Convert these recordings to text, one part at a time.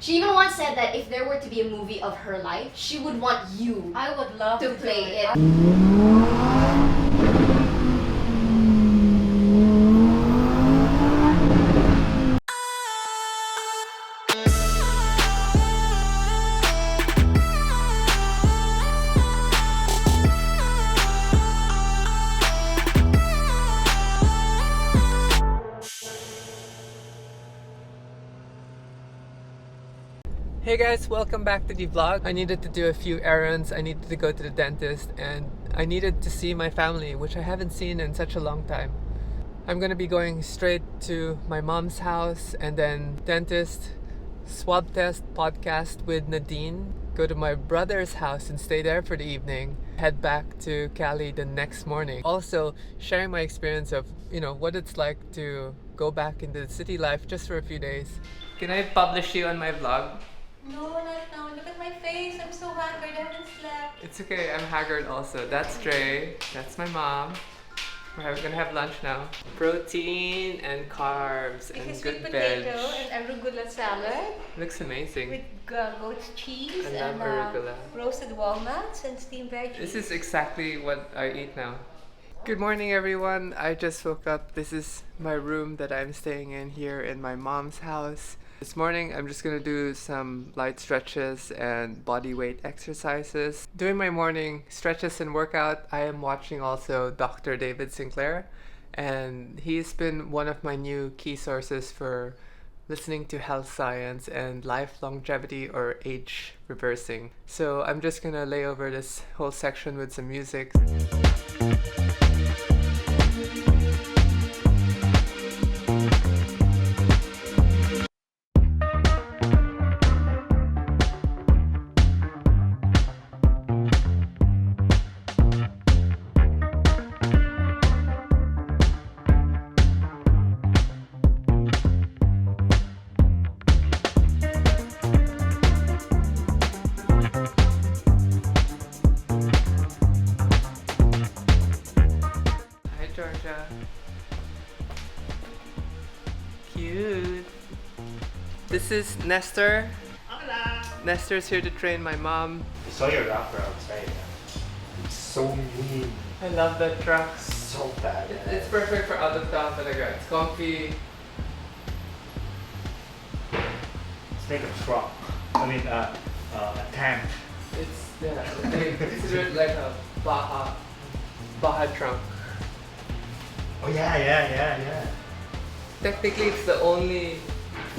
She even once said that if there were to be a movie of her life, she would want you I would love to play it. Hey guys, welcome back to the vlog. I needed to do a few errands, I needed to go to the dentist, and I needed to see my family, which I haven't seen in such a long time. I'm gonna be going straight to my mom's house and then dentist, swab test, podcast with Nadine, go to my brother's house and stay there for the evening, head back to Cali the next morning. Also sharing my experience of, what it's like to go back into the city life just for a few days. Can I publish you on my vlog? No, not now. Look at my face. I'm so haggard. I haven't slept. It's okay, I'm haggard also. That's Dre, that's my mom. We're gonna have lunch now. Protein and carbs and Because good sweet veg. potato and arugula salad Looks amazing. with goat's cheese I love and arugula. roasted walnuts and steamed veggies. This is exactly what I eat now. Good morning everyone. I just woke up. This is my room that I'm staying in here in my mom's house. This morning I'm just gonna do some light stretches and body weight exercises. During my morning stretches and workout, I am watching also Dr. David Sinclair, and he's been one of my new key sources for listening to health science and life longevity or age reversing. So I'm just gonna lay over this whole section with some music. Georgia. Cute. This is Nestor. Hola. Nestor's here to train my mom. I saw your wrapper outside. It's so mean. I love that truck. So bad. It's perfect for out of town talaga. It's comfy. It's like a truck. I mean, a tank. Consider it like a Baja trunk. Oh yeah. Technically, it's the only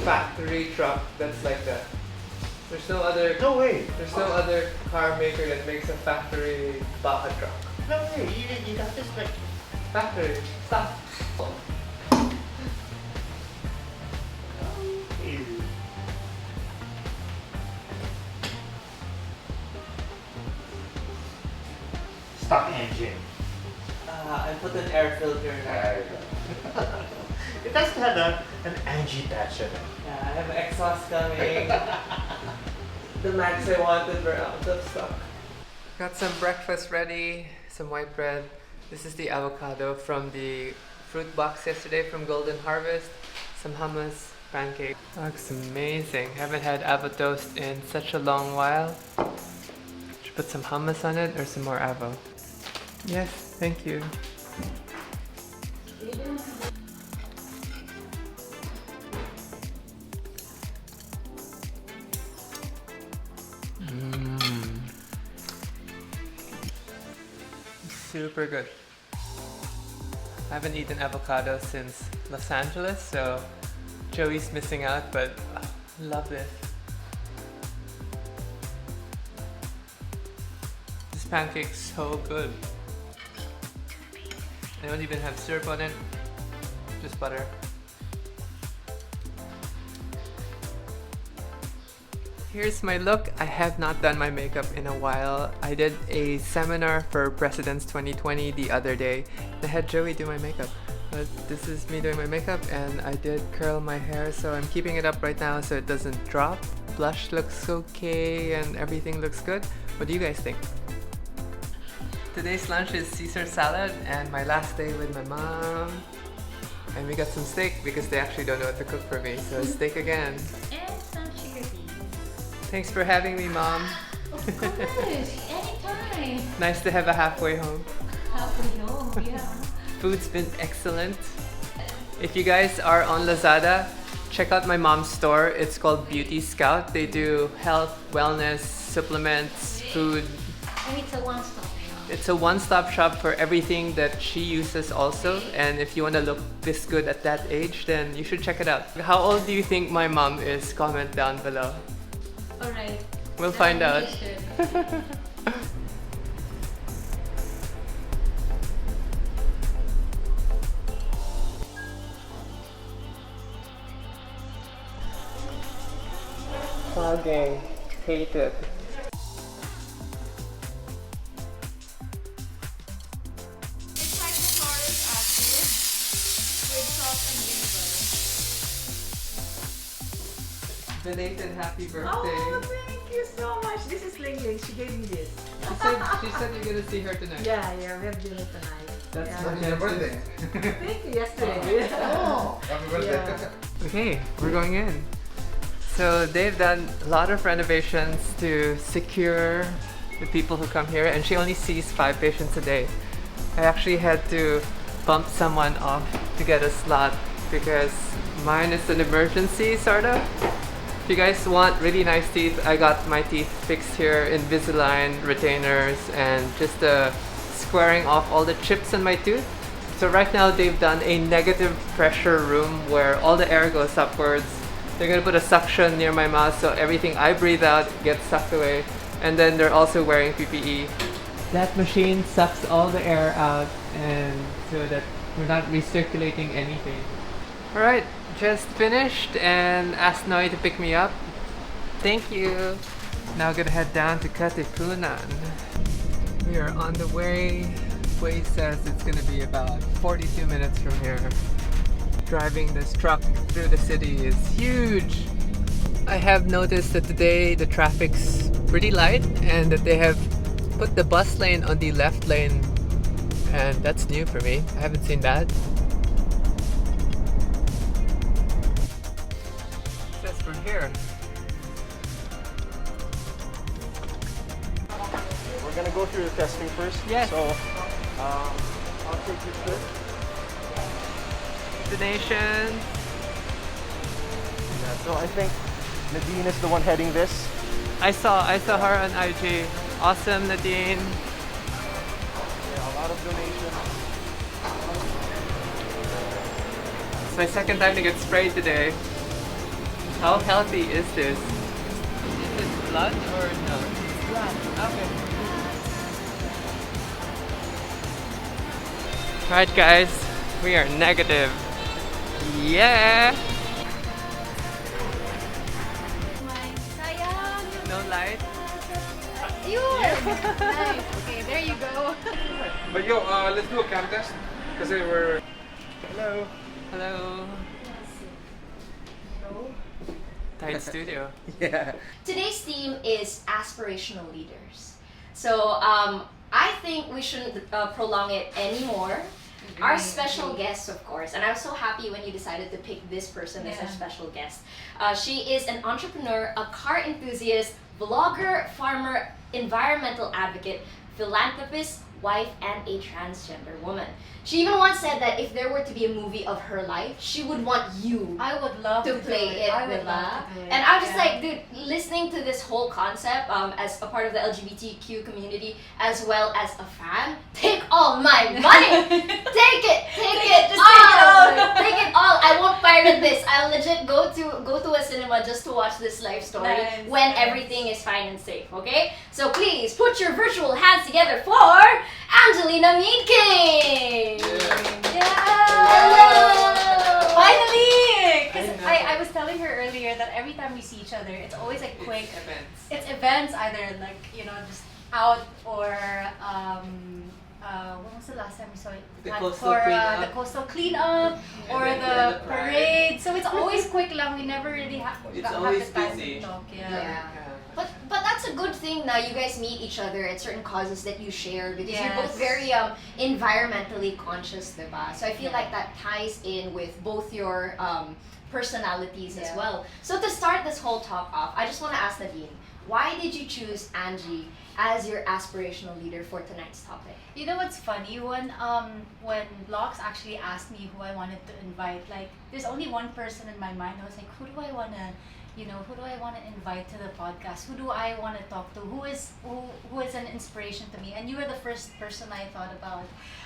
factory truck that's like that. There's no other. No way. There's no other car maker that makes a factory Baja truck. No way. You got this like Factory. Stop. easy. Stock engine. I put an air filter in There you go. It does have an Angie patch on it. Yeah, I have exhaust coming. The max I wanted were out of stock. Got some breakfast ready, some white bread. This is the avocado from the fruit box yesterday from Golden Harvest. Some hummus, pancake. Looks amazing. Haven't had avo toast in such a long while. Should put some hummus on it or some more avo. Yes, thank you. Super good. I haven't eaten avocado since Los Angeles, so Joey's missing out, but love this. This pancake's so good. I don't even have syrup on it, just butter. Here's my look. I have not done my makeup in a while. I did a seminar for Presidents 2020 the other day. I had Joey do my makeup. But this is me doing my makeup, and I did curl my hair, so I'm keeping it up right now so it doesn't drop. Blush looks okay and everything looks good. What do you guys think? Today's lunch is Caesar salad and my last day with my mom. And we got some steak because they actually don't know what to cook for me, so steak again. And some sugar beans. Thanks for having me, Mom. Of course, anytime. Nice to have a halfway home. Halfway home, yeah. Food's been excellent. If you guys are on Lazada, check out my mom's store. It's called Beauty Scout. They do health, wellness, supplements, food. And it's a one-stop shop. It's a one-stop shop for everything that she uses also. And if you want to look this good at that age, then you should check it out. How old do you think my mom is? Comment down below. Alright. We'll find out. Vlogging. Hate it. It's hydrochloric acid with salt and vinegar. Belated happy birthday. Oh, thank you so much. This is Ling Ling. She gave me this. She said you're gonna see her tonight. Yeah, we have dinner tonight. That's yeah. When's your birthday? Thank you, yesterday. Oh. Happy birthday. Yeah. Okay, we're going in. So they've done a lot of renovations to secure the people who come here, and she only sees 5 patients a day. I actually had to bump someone off to get a slot because mine is an emergency, sort of. If you guys want really nice teeth, I got my teeth fixed here, Invisalign, retainers, and just squaring off all the chips in my tooth. So right now they've done a negative pressure room where all the air goes upwards. They're gonna put a suction near my mouth so everything I breathe out gets sucked away. And then they're also wearing PPE. That machine sucks all the air out and so that we're not recirculating anything. Alright, just finished and asked Noi to pick me up. Thank you. Now gonna head down to Katipunan. We are on the way. Way says it's gonna be about 42 minutes from here. Driving this truck through the city is huge. I have noticed that today the traffic's pretty light and that they have put the bus lane on the left lane, and that's new for me. I haven't seen that. It says from here. We're gonna go through the testing first. Yes. So, I'll take this first. Destination. So I think Nadine is the one heading this. I saw her on IG. Awesome, Nadine. Yeah, a lot of donations. It's my second time to get sprayed today. How healthy is this? Is it blood or no? Blood. Okay. Alright guys, we are negative. Yeah! No light? Yun! Nice. Okay, there you go. But yo, let's do a cam test. Kasi we're... Hello. Hello. Tight studio. Yeah. Today's theme is aspirational leaders. So I think we shouldn't prolong it anymore. Our special guest, of course, and I was so happy when you decided to pick this person as our special guest. She is an entrepreneur, a car enthusiast, vlogger, farmer, environmental advocate, philanthropist, wife, and a transgender woman. She even once said that if there were to be a movie of her life, she would want you I would love to to play do it, I would diba? love to do it. And I'm just Yeah. like, dude, listening to this whole concept as a part of the LGBTQ community, as well as a fan, take all my money! Take it! Take it just all! take it all. Take it all! I won't pirate this. I'll legit go to a cinema just to watch this life story Nice, when nice. everything is fine and safe, okay? So please, put your virtual hands together for Angelina Mead King! Hello! Finally! Because I know. I was telling her earlier that every time we see each other, it's always like quick. Events. It's events, either like, you know, just out or when was the last time we saw it? The At- coastal for cleanup. the coastal cleanup or then the the parade. parade. So it's always quick lang. We never really It's have always the time busy. to talk. Yeah. But that's a good thing now. You guys meet each other at certain causes that you share because you're both Yes. very environmentally conscious, diba? So I feel like that ties in with both your personalities as Yeah. well. So to start this whole talk off, I just want to ask Nadine, why did you choose Angie as your aspirational leader for tonight's topic? You know what's funny? When Locks actually asked me who I wanted to invite, like there's only one person in my mind. I was like, who do I wanna, who do I wanna invite to the podcast? Who do I wanna talk to? Who is an inspiration to me? And you were the first person I thought about.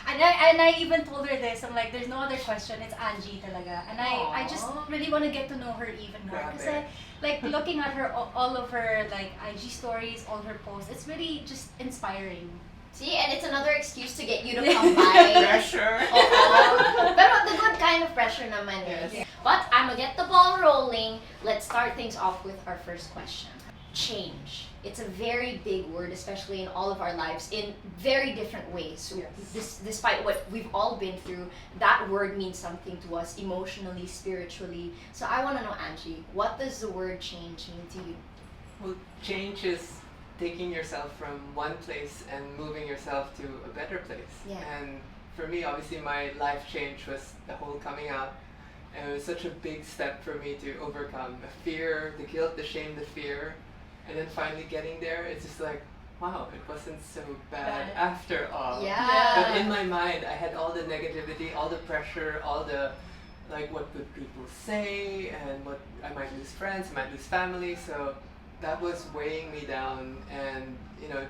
And I even told her this. I'm like, there's no other question. It's Angie talaga. And I just really want to get to know her even more. Grabe. Kasi like looking at her, all of her like IG stories, all her posts, it's really just inspiring. See, and it's another excuse to get you to come by. Pressure. Oo. Pero the good kind of pressure naman is. Yes. But I'm gonna get the ball rolling. Let's start things off with our first question. Change. It's a very big word, especially in all of our lives, in very different ways. So despite what we've all been through, that word means something to us emotionally, spiritually. So I want to know, Angie, what does the word change mean to you? Well, change is taking yourself from one place and moving yourself to a better place. Yeah. And for me, obviously, my life change was the whole coming out. And it was such a big step for me to overcome the fear, the guilt, the shame, the fear. And then finally getting there, it's just like, wow, it wasn't so bad after all. Yeah. But in my mind, I had all the negativity, all the pressure, all the, like, what would people say, and what I might lose friends, I might lose family. So that was weighing me down, and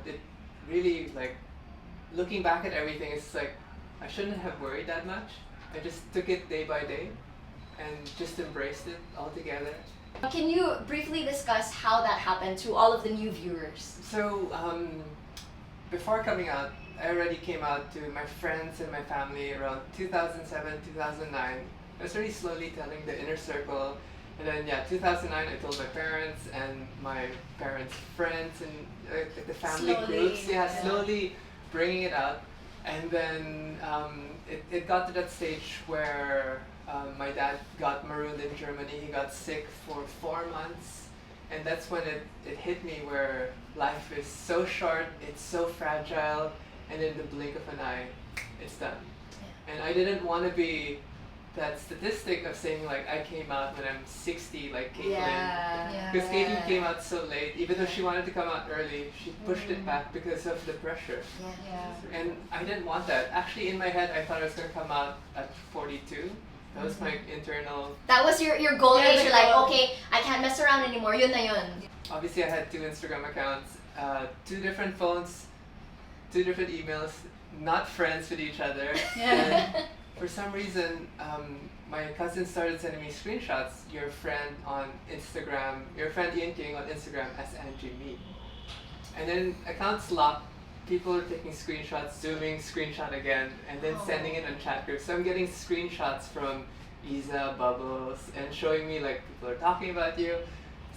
it really, like, looking back at everything, it's like I shouldn't have worried that much. I just took it day by day and just embraced it altogether. Can you briefly discuss how that happened to all of the new viewers? So before coming out, I already came out to my friends and my family around 2007, 2009. I was really slowly telling the inner circle. And then 2009 I told my parents and my parents' friends and the family Slowly, groups. yeah. Slowly bringing it out. And then it got to that stage where my dad got marooned in Germany. He got sick for 4 months. And that's when it hit me where life is so short, it's so fragile, and in the blink of an eye, it's done. Yeah. And I didn't want to be that statistic of saying like I came out when I'm 60 like Caitlyn. Yeah. Because Caitlyn came out so late, even though she wanted to come out early, she pushed it back because of the pressure. Yeah. And I didn't want that. Actually, in my head, I thought I was going to come out at 42. That was my internal... That was your goal Yeah, age. the You're like, goal. okay, I can't mess around anymore. Yun na yun. Obviously, I had 2 Instagram accounts, 2 different phones, 2 different emails, not friends with each other. And for some reason, my cousin started sending me screenshots. Your friend on Instagram, your friend Ian King on Instagram as Angie Mead. And then accounts locked, people are taking screenshots, zooming, screenshot again, and then sending it on chat groups. So I'm getting screenshots from Isa, Bubbles, and showing me like people are talking about you.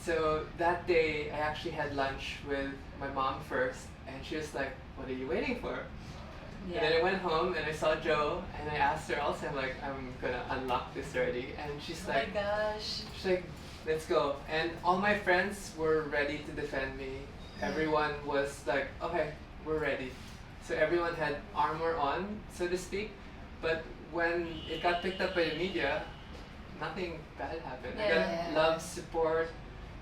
So that day, I actually had lunch with my mom first, and she was like, "What are you waiting for?" And then I went home and I saw Joe, and I asked her also, I'm like, "I'm gonna unlock this already," and she's Oh like, my gosh. she's like, "Let's go." And all my friends were ready to defend me. Everyone was like, "Okay, we're ready." So everyone had armor on, so to speak. But when it got picked up by the media, nothing bad happened. I got love, support,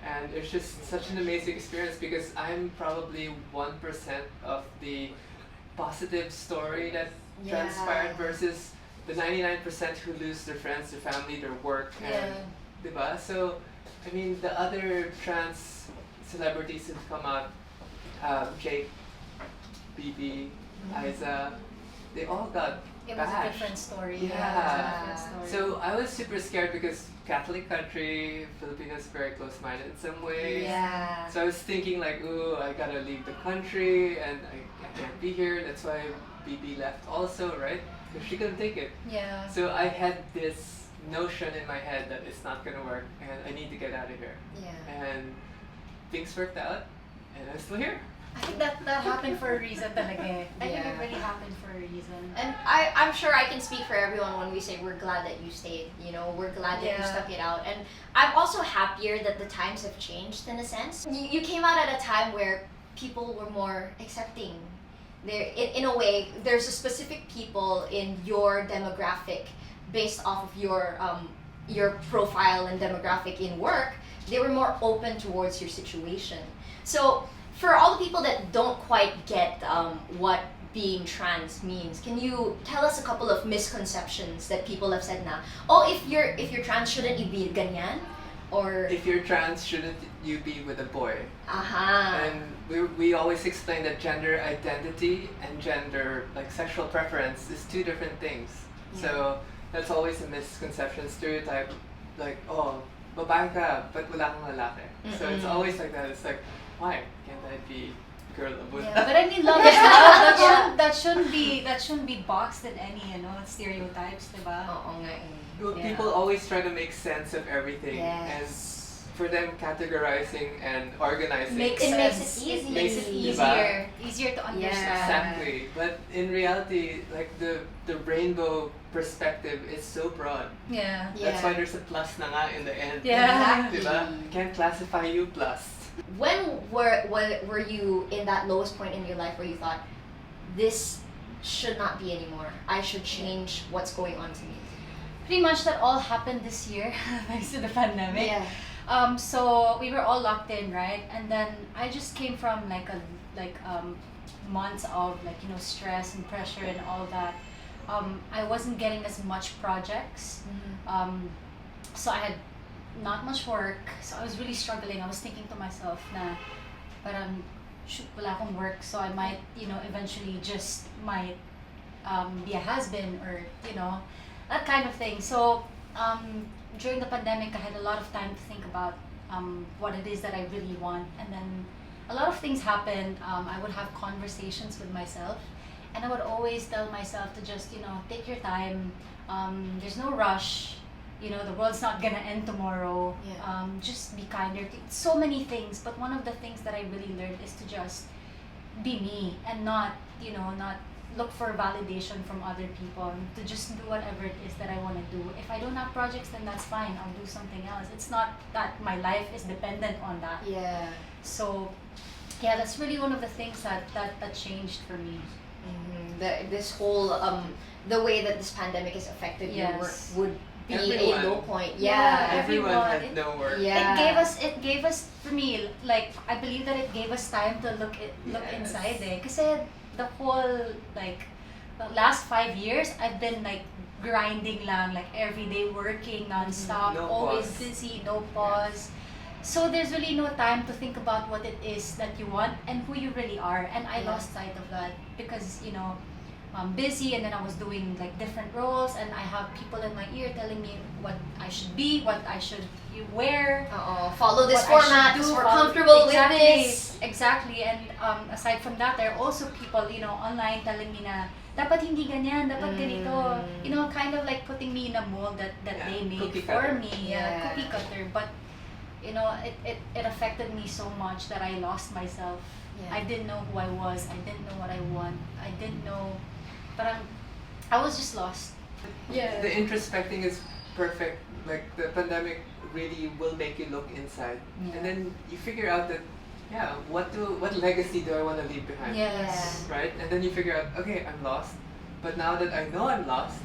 and it's just such an amazing experience because I'm probably 1% of the positive story that transpired versus the 99% who lose their friends, their family, their work, and diba? So, I mean, the other trans celebrities who've come out, Jake, BB, Isa, they all got It was a bashed. different story. Yeah. It was a different story. So I was super scared because Catholic country, Filipinos very close-minded in some ways. Yeah. So I was thinking like, ooh, I gotta leave the country and I can't be here. That's why BB left also, right? Because she couldn't take it. Yeah. So I had this notion in my head that it's not gonna work and I need to get out of here. Yeah. And things worked out and I'm still here. I think that happened for a reason talaga eh. I think Yeah. it really happened for a reason. And I'm sure I can speak for everyone when we say we're glad that you stayed. You know, we're glad that you stuck it out. And I'm also happier that the times have changed in a sense. You came out at a time where people were more accepting. In a way, there's a specific people in your demographic based off of your your profile and demographic in work, they were more open towards your situation. So for all the people that don't quite get what being trans means, can you tell us a couple of misconceptions that people have said na, oh, if you're trans, shouldn't you be ganyan? Or If you're trans, shouldn't you be with a boy? aha. And we always explain that gender identity and gender, like sexual preference, is two different things. So that's always a misconception, stereotype, like, oh, babae ka, but wala kang lalaki. So it's always like that. It's like, why can't I be girl or boy? Yeah, but I mean, love is love. That shouldn't be boxed in any stereotypes, diba? Oo nga eh. Well, Yeah. people always try to make sense of everything, and Yes. for them, categorizing and organizing. Makes It makes it sense. easy. It makes it Diba? easier to understand. Exactly, but in reality, like the rainbow perspective is so broad. Yeah. Yeah. That's why there's a plus na nga in the end. Yeah. Diba? You can't classify you plus. When were you in that lowest point in your life where you thought, this should not be anymore? I should change what's going on to me. Pretty much that all happened this year thanks to the pandemic. Yeah. So we were all locked in, right? And then I just came from months of stress and pressure and all that. I wasn't getting as much projects. So I had not much work. So I was really struggling. I was thinking to myself na parang shoot, wala akong work, so I might eventually just might be a has-been, or that kind of thing. So during the pandemic, I had a lot of time to think about what it is that I really want, and then a lot of things happened. I would have conversations with myself, and I would always tell myself to just take your time. There's no rush. The world's not gonna end tomorrow. Yeah. Just be kinder. So many things, but one of the things that I really learned is to just be me and not look for validation from other people. To just do whatever it is that I want to do. If I don't have projects, then that's fine. I'll do something else. It's not that my life is dependent on that. Yeah. So, yeah, that's really one of the things that changed for me. This whole the way that this pandemic has affected your work Yes. would be Everyone. a low point. Yeah. Everyone everyone. had no work. Yeah. It gave us for me, like, I believe that it gave us time to look Yes. inside kasi the whole the last 5 years I've been like grinding lang, like every day working non-stop, No always pause. busy, no pause. So there's really no time to think about what it is that you want and who you really are, and I Yeah. lost sight of that because I'm busy, and then I was doing like different roles, and I have people in my ear telling me what I should be, what I should wear, Follow this what I should format do, because we're follow- comfortable exactly, with this. Exactly, and aside from that, there are also people, online telling me na dapat hindi ganyan, dapat ganito. Kind of like putting me in a mold that Yeah, they made cookie for cutter. me, Yeah. cookie cutter. But it affected me so much that I lost myself. Yeah. I didn't know who I was. I didn't know what I want. I didn't know. Parang I was just lost. The introspecting is perfect. Like the pandemic really will make you look inside, Yeah. and then you figure out that, what legacy do I want to leave behind? Yes. Right? And then you figure out, okay, I'm lost, but now that I know I'm lost,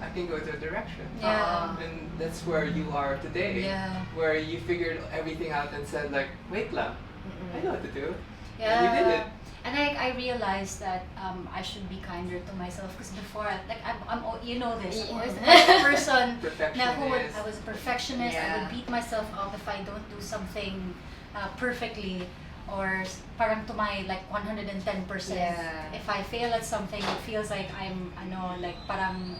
I can go to a direction. Yeah. And that's where you are today. Yeah. Where you figured everything out and said like, wait lang, I know what to do. Yeah. And you did it. And I realized that I should be kinder to myself because before, like I'm this. I'm always the person na Perfectionist. I was a perfectionist. I Yeah. would beat myself up if I don't do something perfectly, or parang to my like 110%. Yeah. If I fail at something, it feels like I'm like parang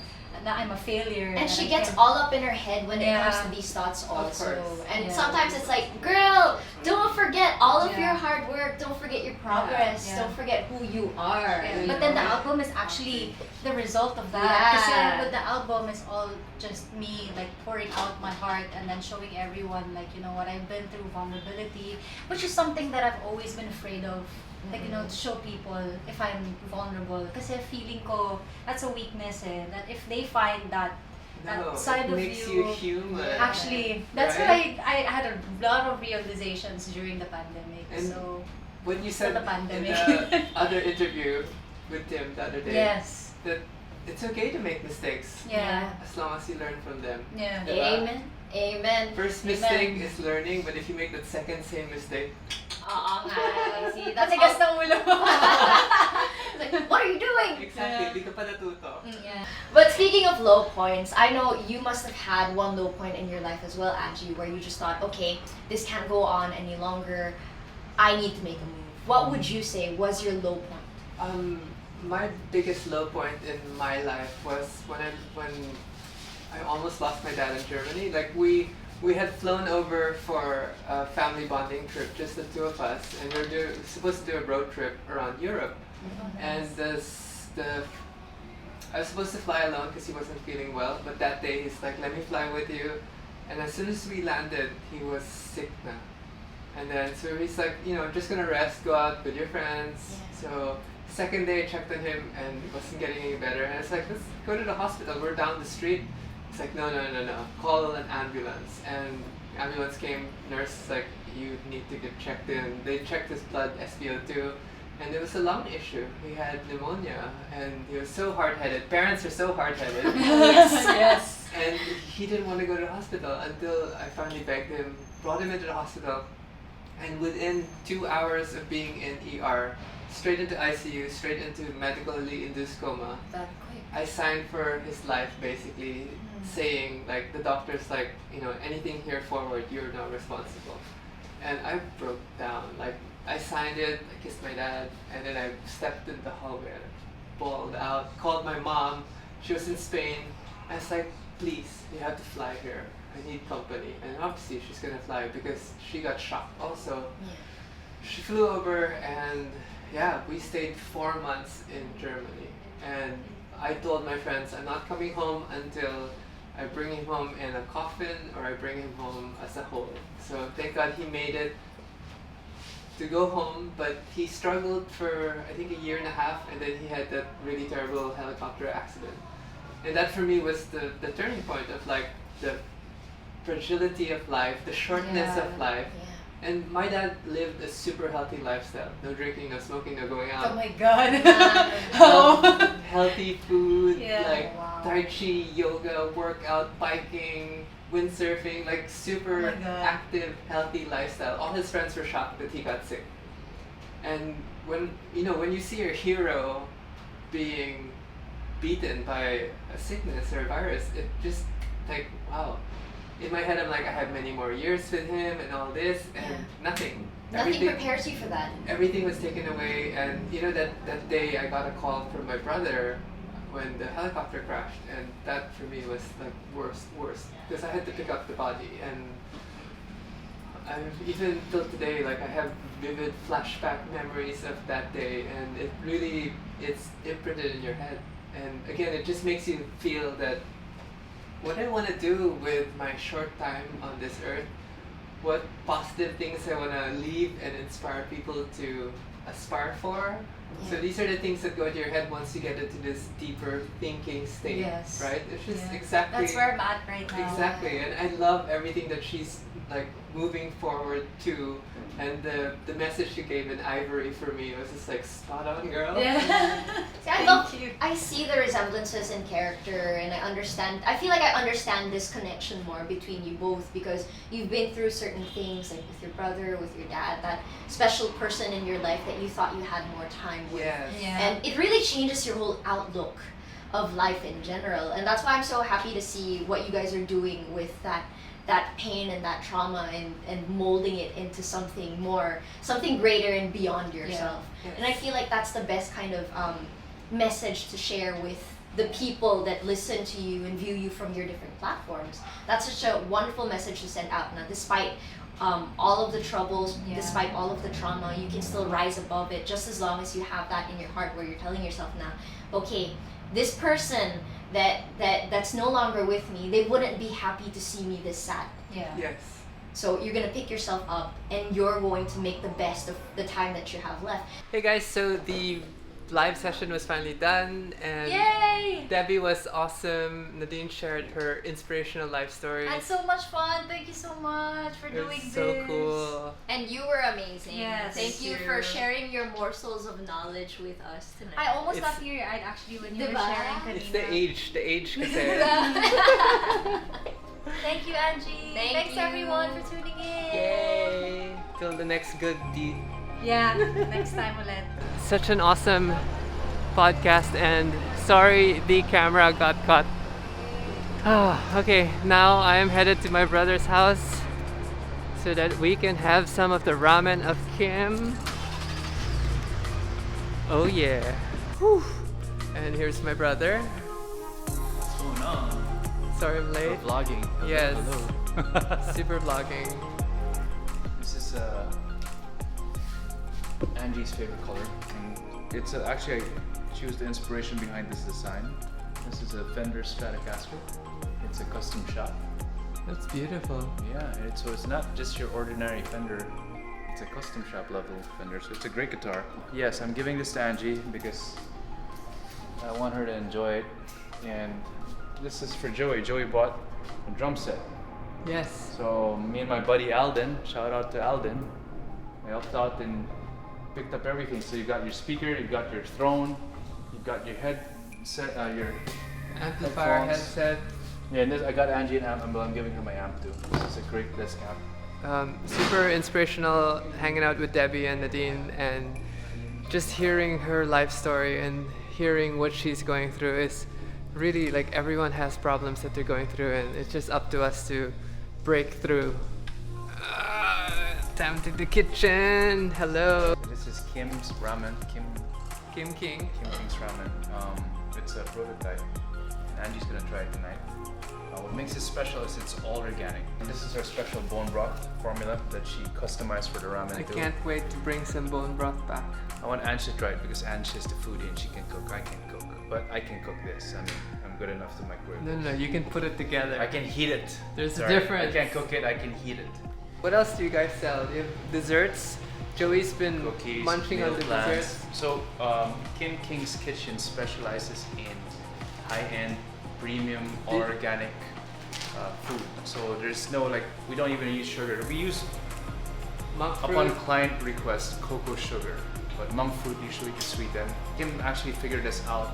na I'm a failure. And that she I gets can't- all up in her head when it Yeah. comes to these thoughts also. course. And Yeah. sometimes it's like, girl, don't forget all of Yeah. your hard work. Don't forget your progress. Yeah. Don't forget who you are. Yeah, you but then the know? album is actually the result of that. Yeah. Kasi with the album is all just me like pouring out my heart and then showing everyone like what I've been through, vulnerability, which is something that I've always been afraid of. Like to show people if I'm vulnerable. Kasi feeling ko that's a weakness that if they find that No, side it of makes you, you human. actually that's Right? what I had a lot of realizations during the pandemic. And So What you said the pandemic. in the other interview with Tim the other day, yes. that it's okay to make mistakes Yeah. as long as you learn from them. Yeah. Diba? Amen. Amen. First mistake is learning, but if you make that second same mistake, Oo nga. See, that's Matigas all. na ulo. Like, what are you doing? exactly, di ka pa natuto. Yeah. But speaking of low points, I know you must have had one low point in your life as well, Angie, where you just thought, okay, this can't go on any longer. I need to make a move. What would you say was your low point? My biggest low point in my life was when I almost lost my dad in Germany. Like we had flown over for a family bonding trip, just the two of us, and we were supposed to do a road trip around Europe. And I was supposed to fly alone because he wasn't feeling well, but that day he's like, let me fly with you. And as soon as we landed, he was sick now. And then so he's like, just gonna rest, go out with your friends. So second day I checked on him and it wasn't getting any better. And it's like, let's go to the hospital. We're down the street. It's like, no. Call an ambulance. And ambulance came. Nurse was like, you need to get checked in. They checked his blood, SpO2. And it was a lung issue. He had pneumonia, and he was so hard-headed. Parents are so hard-headed. Yes. And he didn't want to go to the hospital until I finally begged him, brought him into the hospital, and within 2 hours of being in ER, straight into ICU, straight into medically induced coma, That quick. I signed for his life, basically, saying, like, the doctor's like, anything here forward, you're not responsible. And I broke down. Like, I signed it, I kissed my dad, and then I stepped in the hallway and bawled out, called my mom. She was in Spain. I was like, please, you have to fly here. I need company. And obviously she's gonna fly because she got shocked also. She flew over, and we stayed 4 months in Germany. And I told my friends, I'm not coming home until I bring him home in a coffin or I bring him home as a whole. So thank God he made it to go home, but he struggled for I think 1.5 years, and then he had that really terrible helicopter accident. And that for me was the turning point of like the fragility of life, the shortness of life. And my dad lived a super healthy lifestyle. No drinking, no smoking, no going out. Oh my god. Healthy food, Yeah. like Wow. Tai Chi, yoga, workout, biking, windsurfing, like super Oh my God. active, healthy lifestyle. All his friends were shocked that he got sick. And when you see your hero being beaten by a sickness or a virus, it just like, wow. In my head I'm like, I have many more years with him and all this, and nothing. Nothing prepares you for that. Everything was taken away, and that day I got a call from my brother when the helicopter crashed, and that for me was like worst because I had to pick up the body, and I've even till today, like I have vivid flashback memories of that day, and it's imprinted in your head, and again it just makes you feel that what I want to do with my short time on this earth, what positive things I want to leave and inspire people to aspire for. So these are the things that go to your head once you get into this deeper thinking state, Yes. right? It's just Yeah. exactly That's where I'm at right now. exactly, and I love everything that she's like moving forward to, and the message she gave in Ivory for me was just like spot on, girl. Yeah. See, I see the resemblances in character, and I feel like I understand this connection more between you both because you've been through certain things, like with your brother, with your dad, that special person in your life that you thought you had more time with. Yes. Yeah. And it really changes your whole outlook of life in general. And that's why I'm so happy to see what you guys are doing with that pain and that trauma and molding it into something greater and beyond yourself. Yes. And I feel like that's the best kind of message to share with the people that listen to you and view you from your different platforms. That's such a wonderful message to send out. Now, despite all of the troubles, despite all of the trauma, you can still rise above it just as long as you have that in your heart where you're telling yourself now, okay, this person that's no longer with me, they wouldn't be happy to see me this sad. Yeah. Yes. So you're gonna pick yourself up and you're going to make the best of the time that you have left. Hey guys, so the live session was finally done, and Yay! Debbie was awesome. Nadine shared her inspirational life stories. Had so much fun. Thank you so much for It doing was this. so cool. And you were amazing. Yes. Thank you for sharing your morsels of knowledge with us tonight. I almost It's- got teary-eyed actually when you were Diba? sharing kanina. It's the age kasi. Thank you, Angie. Thanks you. everyone for tuning in. Yay! Till the next good deed. Yeah, next time ulit. Such an awesome podcast, and sorry the camera got caught. Okay, now I am headed to my brother's house so that we can have some of the ramen of Kim. Oh yeah. Whew. And here's my brother. What's going on? Sorry I'm late. Vlogging. Hello, Yes. hello. Super vlogging. This is Angie's favorite color. And it's actually, she was the inspiration behind this design. This is a Fender Stratocaster. It's a custom shop. That's beautiful. Yeah, so it's not just your ordinary Fender. It's a custom shop level Fender, so it's a great guitar. Yes, I'm giving this to Angie because I want her to enjoy it. And this is for Joey. Joey bought a drum set. Yes. So me and my buddy Alden, shout out to Alden, I helped out and picked up everything. So you got your speaker, you got your throne, you got your headset, your Amplifier, headphones. headset. Yeah, and this, I got Angie an amp, but I'm giving her my amp too. This is a great desk amp. Super inspirational hanging out with Debbie and Nadine, and just hearing her life story and hearing what she's going through is really like everyone has problems that they're going through, and it's just up to us to break through. Time to the kitchen. Hello. This is Kim's ramen. Kim King. King's ramen. It's a prototype. Angie's gonna try it tonight. What makes it special is it's all organic. And this is her special bone broth formula that she customized for the ramen I too. can't wait to bring some bone broth back. I want Angie to try it because Angie is the foodie and she can cook. I can't cook, but I can cook this. I mean, I'm good enough to microwave. No, you can put it together. I can heat it. There's a Sorry, difference. I can't cook it. I can heat it. What else do you guys sell? You have desserts. Joey's been Cookies, munching on meal the plans. desserts. So Kim King's Kitchen specializes in high-end, premium, all organic food. So there's no we don't even use sugar. We use Monk fruit. upon client request cocoa sugar, but monk fruit usually to sweeten. Kim actually figured this out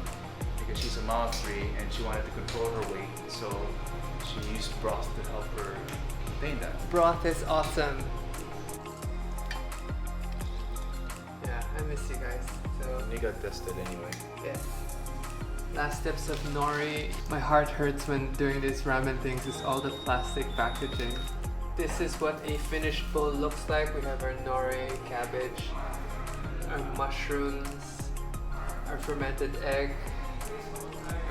because she's a mom of 3 and she wanted to control her weight, so she used broth to help her maintain that. Broth is awesome. Yeah, I miss you guys. So You got tested anyway. yes. Last steps of nori. My heart hurts when doing these ramen things. It's all the plastic packaging. This is what a finished bowl looks like. We have our nori, cabbage, our mushrooms, our fermented egg,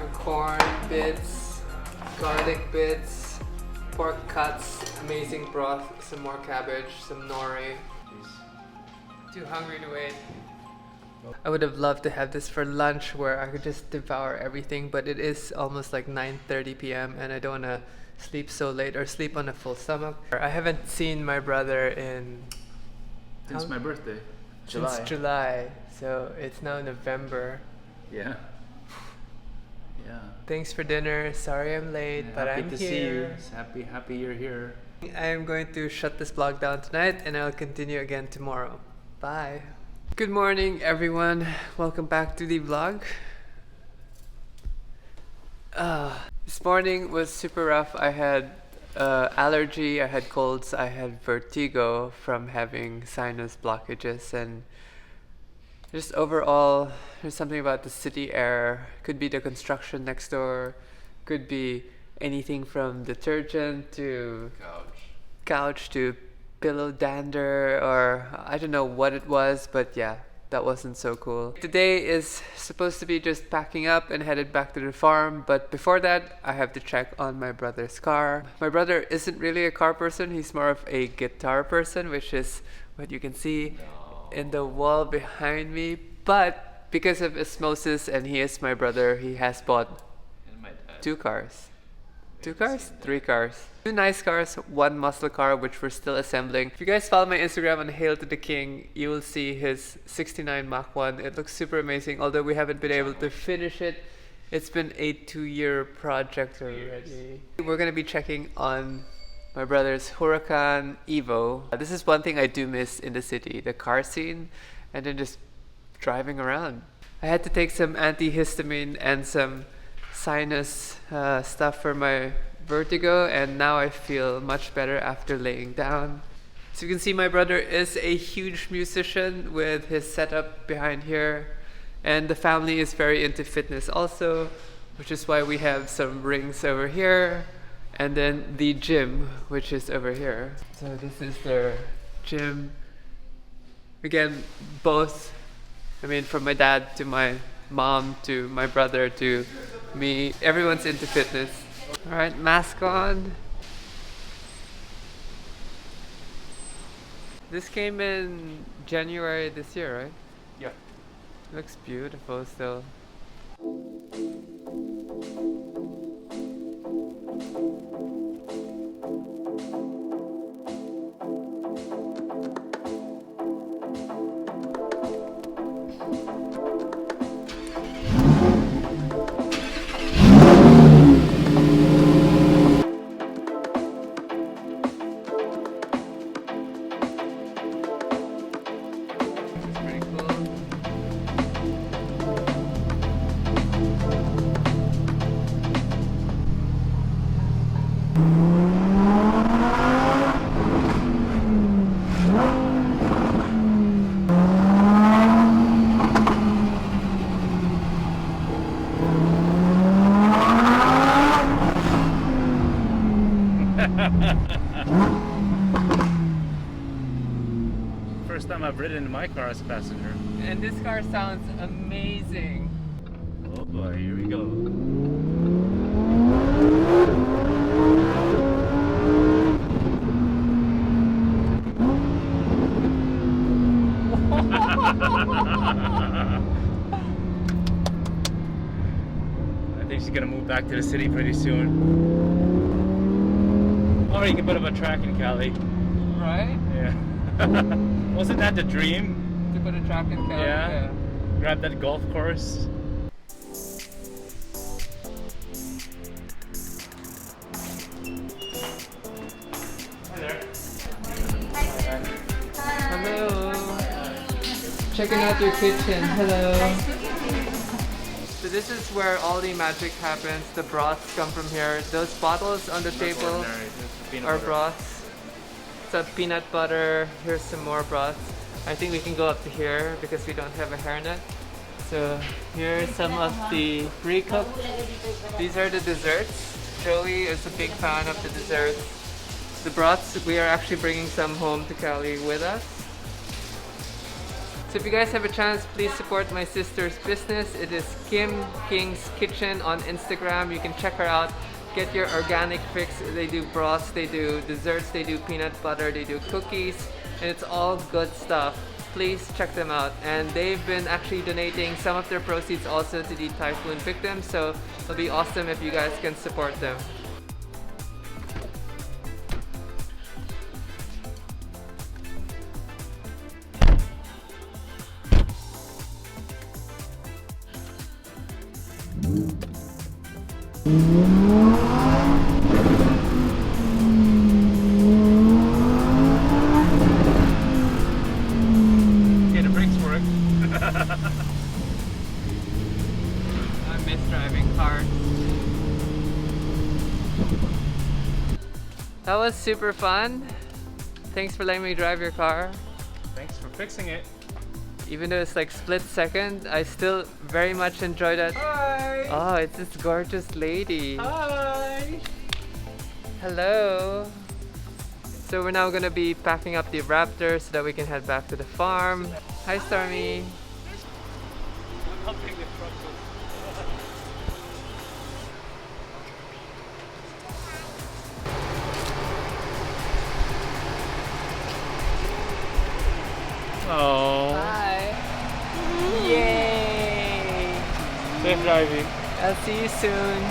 our corn bits, garlic bits, pork cuts, amazing broth, some more cabbage, some nori. Too hungry to wait. I would have loved to have this for lunch where I could just devour everything, but it is almost like 9:30 p.m. and I don't want to sleep so late or sleep on a full stomach. I haven't seen my brother in Since How- my birthday, since July, so it's now November. Yeah. Yeah. Thanks for dinner. Sorry I'm late, but happy I'm to here. see you. Happy you're here. I am going to shut this vlog down tonight and I'll continue again tomorrow. Bye. Good morning everyone. Welcome back to the vlog. This morning was super rough. I had allergy, I had colds, I had vertigo from having sinus blockages, and just overall there's something about the city air. Could be the construction next door, could be anything from detergent to couch to pillow dander, or I don't know what it was, but yeah, that wasn't so cool. Today is supposed to be just packing up and headed back to the farm, but before that I have to check on my brother's car. My brother isn't really a car person, he's more of a guitar person, which is what you can see in the wall behind me, but because of osmosis and he is my brother, he has bought And my dad. 2 cars. 2 cars? 3 cars. 2 nice cars, 1 muscle car, which we're still assembling. If you guys follow my Instagram on Hail to the King, you will see his 69 Mach 1. It looks super amazing, although we haven't been able to finish it. It's been a 2-year project already. We're gonna be checking on my brother's Huracan Evo. This is one thing I do miss in the city, the car scene, and then just driving around. I had to take some antihistamine and some sinus stuff for my vertigo, and now I feel much better after laying down. So you can see my brother is a huge musician with his setup behind here, and the family is very into fitness also, which is why we have some rings over here, and then the gym, which is over here. So this is their gym. Again, both, I mean, from my dad to my mom to my brother to me, everyone's into fitness. All right, mask on. This came in January this year, right? Yeah. Looks beautiful still. Pretty cool. First time I've ridden in my car as a passenger. And this car sounds amazing. Oh boy, here we go. I think she's gonna move back to the city pretty soon. Or you can put up a track in Cali. Right? Yeah. Wasn't that the dream? To put a track in Cali. Yeah. Grab that golf course. Hi there. Hello. Checking out your kitchen. Hello. So this is where all the magic happens. The broths come from here. Those bottles on the table Ordinary. Just peanut are butter. broths. Some peanut butter. Here's some more broths. I think we can go up to here because we don't have a hairnet. So here's some of the pre-cooked. These are the desserts. Joey is a big fan of the desserts. The broths, we are actually bringing some home to Cali with us. So if you guys have a chance, please support my sister's business. It is Kim King's Kitchen on Instagram. You can check her out. Get your organic fix. They do broths, they do desserts, they do peanut butter, they do cookies, and it's all good stuff. Please check them out. And they've been actually donating some of their proceeds also to the typhoon victims, so it'll be awesome if you guys can support them. Okay, the brakes work. I miss driving cars. That was super fun. Thanks for letting me drive your car. Thanks for fixing it. Even though it's like split second, I still very much enjoy that. Hi. Oh, it's this gorgeous lady. Hi. Hello. So we're now gonna be packing up the Raptor so that we can head back to the farm. Hi, Stormy. How big the truck was. Oh. Hi. Yay. Safe driving. I'll see you soon.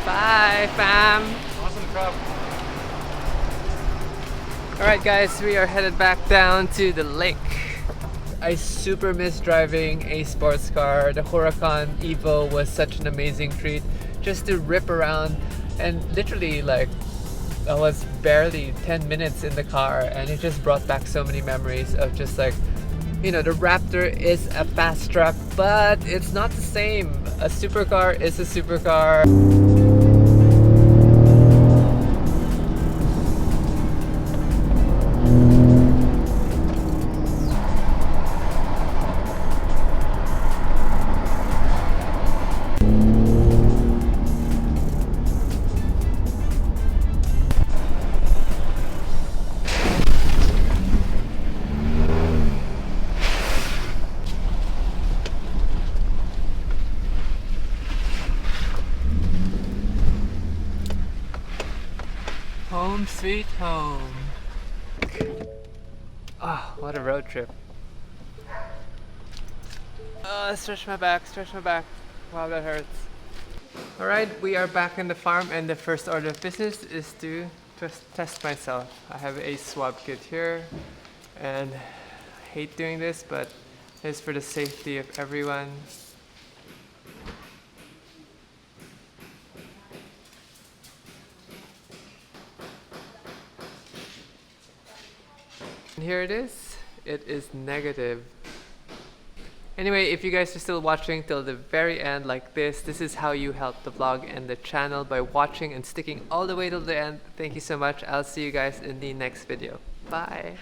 Bye, fam. Awesome crop. Alright guys, we are headed back down to the lake. I super miss driving a sports car. The Huracan Evo was such an amazing treat. Just to rip around, and literally like I was barely 10 minutes in the car, and it just brought back so many memories of just like, you know, the Raptor is a fast truck, but it's not the same. A supercar is a supercar. Home sweet home. Oh, what a road trip. Stretch my back, stretch my back. Wow, that hurts. Alright, we are back in the farm, and the first order of business is to just test myself. I have a swab kit here, and I hate doing this, but it's for the safety of everyone. And here it is. It is negative. Anyway, if you guys are still watching till the very end like this is how you help the vlog and the channel, by watching and sticking all the way till the end. Thank you so much. I'll see you guys in the next video. Bye.